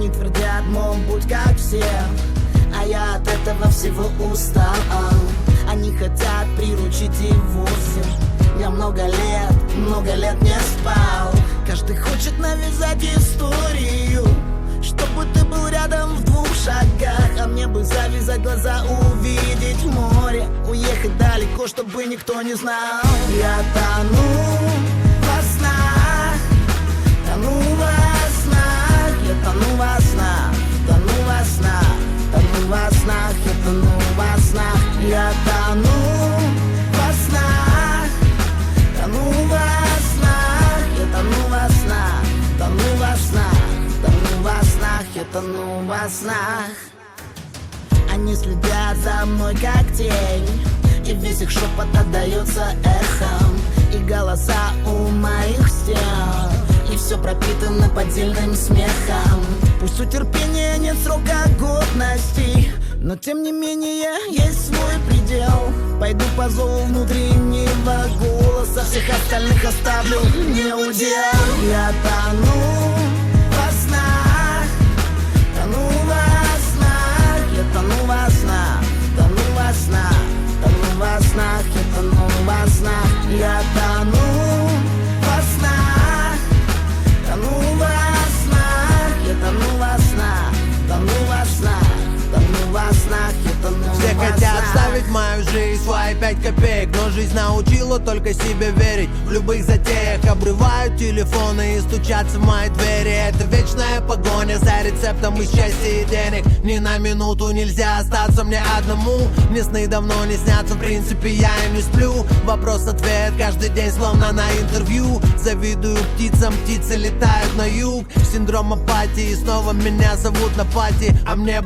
Они твердят, мол, будь как все, а я от этого всего устал. Они хотят приручить и вовсе. Я много лет не спал. Каждый хочет навязать историю, чтобы ты был рядом в 2 шагах. А мне бы завязать глаза, увидеть море, уехать далеко, чтобы никто не знал. Я тону во снах, тону во снах, я тону во снах, тону во снах, тону во снах, я тону во снах, я тону во снах, тону во снах, я тону во снах, тону во снах, тону во снах, я тону во снах. Они следят за мной как тень, и весь их шепот отдается эхом, и голоса у моих стен, и все пропитано поддельным смехом. Пусть у терпения нет срока годности, но тем не менее есть свой предел. Пойду по зову внутреннего голоса, всех остальных оставлю не удел. Я тону во снах, тону во снах, я тону во снах, тону во снах, тону во снах, я тону во снах, я тону во снах, тону во снах, я тону во снах, тону во снах, тону во снах, я тону во снах. Все хотят ставить в мою жизнь свои 5 копеек, но жизнь научила только себе верить. В любых затеях обрывают телефоны и стучатся в мои двери. Это вечная погоня за рецептом и счастья и денег. Ни на минуту нельзя остаться мне одному. Мне сны давно не снятся, в принципе я и не сплю. Вопрос-ответ каждый день словно на интервью. Завидую птицам, птицы летают на юг. Синдром апатии, снова меня зовут на пати. А мне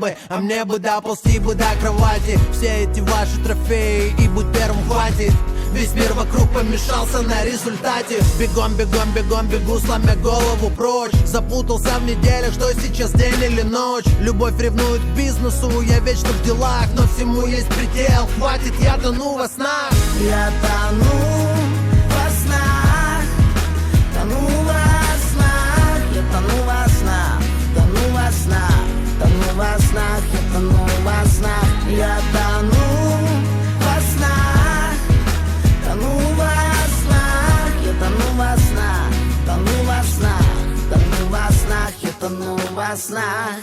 бы доползти бы до кровати. Все эти ваши трофеи и будь первым хватит. Весь мир вокруг помешался на результате. Бегом, бегом, бегом, бегу, сломя голову прочь. Запутался в неделях, что сейчас день или ночь. Любовь ревнует к бизнесу, я вечно в делах, но всему есть предел. Хватит, я тону во снах. Я тону во снах, тону во снах, я тону во снах, тону во снах, тону во снах, я тону во снах, я тону во снах, тону во снах, я тону во снах, тону во снах, тону во снах, я тону во снах.